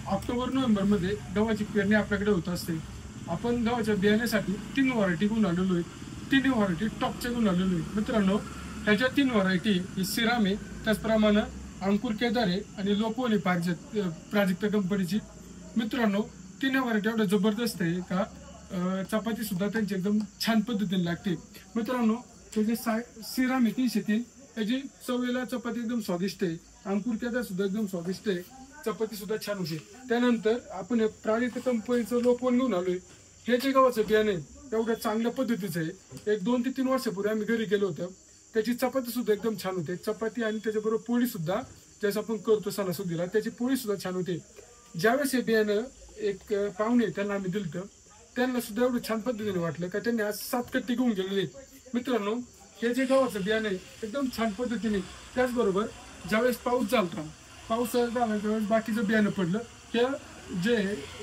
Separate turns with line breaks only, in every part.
October नोव्हेंबरमध्ये गव्हाची पेरणी आपल्याकडे होत असते. आपण गव्हाच्या बियाण्यासाठी 3 व्हरायटी घेऊन आलेलो आहे. 3 व्हरायटी टॉपच्या घेऊन आलेलो आहे. मित्रांनो, ह्याच्या 3 व्हरायटी ही सिराम आहे, त्याचप्रमाणे अंकुर केदार आहे आणि लोकवली प्राजक्त कंपनीची. मित्रांनो, 3 व्हरायटी एवढ्या जबरदस्त आहे का चपाती सुद्धा त्यांची एकदम छान पद्धतीने लागते. मित्रांनो, त्याचे सिराम आहे 303, त्याची चवीला चपाती एकदम स्वादिष्ट आहे. अंकुर केदार सुद्धा एकदम स्वादिष्ट आहे, चपाती सुद्धा छान होते. त्यानंतर आपण प्राजक्त कंपनीचं लोकवन घेऊन आलोय. हे जे गव्हाचं बियाणे एवढ्या चांगल्या पद्धतीचं आहे. 1 2 ते 3 वर्षापूर्वी आम्ही घरी गेलो होतो. त्याची चपाती सुद्धा एकदम छान होते. चपाती आणि त्याच्याबरोबर पोळी सुद्धा जसं आपण करतो सणासुदीला, त्याची पोळी सुद्धा छान होते. ज्यावेळेस हे बियाणं एक पाहुणे त्यांना आम्ही दिलं, त्यांना सुद्धा एवढं छान पद्धतीने वाटलं का त्यांनी आज 7 कट्टे घेऊन गेलेले. मित्रांनो, हे जे गव्हाचं बियाणे एकदम छान पद्धतीने, त्याचबरोबर ज्यावेळेस पाऊस झाला, पाऊस झाला त्यावेळेस बाकीचं बियाणं पडलं, हे जे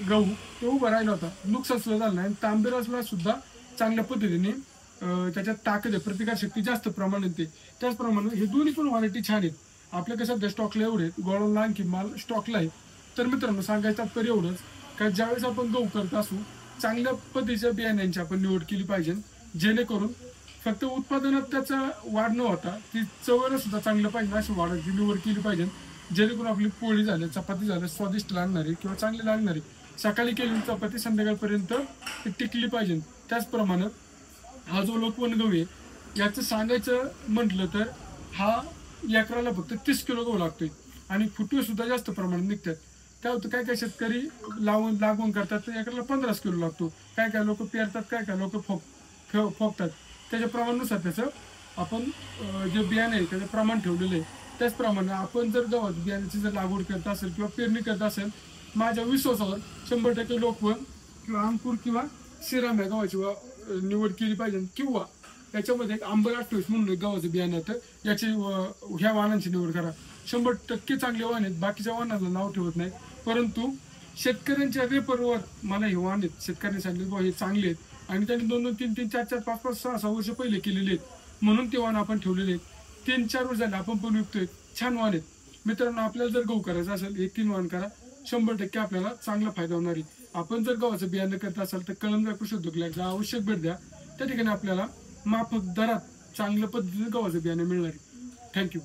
गहू ते उभं राहिला होता, नुकसान सुद्धा झालं नाही. आणि तांबेरासला सुद्धा चांगल्या पद्धतीने त्याच्यात ताकद आहे, प्रतिकारशक्ती जास्त प्रमाणात आहे. त्याचप्रमाणे हे दोन्ही पण व्हरायटी छान आहेत. आपल्याकडे सध्या स्टॉकला एवढे गोळाला आणखी माल स्टॉकला आहे. तर मित्रांनो, सांगायचं तात्पर्य एवढंच का ज्यावेळेस आपण गहू करत असू, चांगल्या पद्धतीच्या बियाण्यांची आपण निवड केली पाहिजे, जेणेकरून फक्त उत्पादनात त्याचा वाढ न होता ती चवीला सुद्धा चांगलं पाहिजे अशी वाढायची निवड केली पाहिजे, जेणेकरून आपली पोळी झाली, चपाती झाली स्वादिष्ट लागणारी किंवा चांगली लागणारी, सकाळी केलेली चपाती संध्याकाळपर्यंत टिकली पाहिजे. त्याचप्रमाणे हा जो लोकवन गहू आहे, याचं सांगायचं म्हटलं तर हा एकराला फक्त 30 किलो गहू लागतोय आणि फुटवे सुद्धा जास्त प्रमाणात निघतात. काय होतं, काय काय शेतकरी लागवण करतात तर एकराला 15 किलो लागतो. काय काय लोक पेरतात, काय काय लोक फोकतात. त्याच्या प्रमाणानुसार त्याचं आपण जे बियाणे आहे त्याचं प्रमाण ठेवलेलं आहे. त्याचप्रमाणे आपण जर गव्हाच्या बियाण्याची जर लागवड करत असेल किंवा पेरणी करत असेल, माझ्या विश्वासावर 100% लोकवन किंवा अंकुर किंवा सिराम या गव्हाची निवड केली पाहिजे. किंवा याच्यामध्ये एक आंबर 28 म्हणून गव्हाचं बियाणं तर याची ह्या वाहनांची निवड करा. 100% चांगले वाहन आहेत, बाकीच्या वाहनाला नाव ठेवत नाही, परंतु शेतकऱ्यांच्या रेपरवर मला हे वाहन आहेत, शेतकऱ्यांनी सांगितले हे चांगले आहेत आणि त्यांनी 2 2 3 3 4 4 5 5 6 6 वर्ष पहिले केलेले आहेत, म्हणून ते वाहन आपण ठेवलेले आहेत. 3 4 वर्ष झाले आपण पण विकतोय, छान वाहन आहेत. मित्रांनो, आपल्याला जर गहू करायचा असेल, हे 3 वाहन करा, 100% आपल्याला चांगला फायदा होणार आहे. आपण जर गव्हाचं बियाणं करत असाल तर कळंबा कृषी उद्योगाला आवश्यक भेट द्या. त्या ठिकाणी आपल्याला माफक दरात चांगल्या पद्धतीने गव्हाचं बियाणं मिळणार आहे. थँक्यू.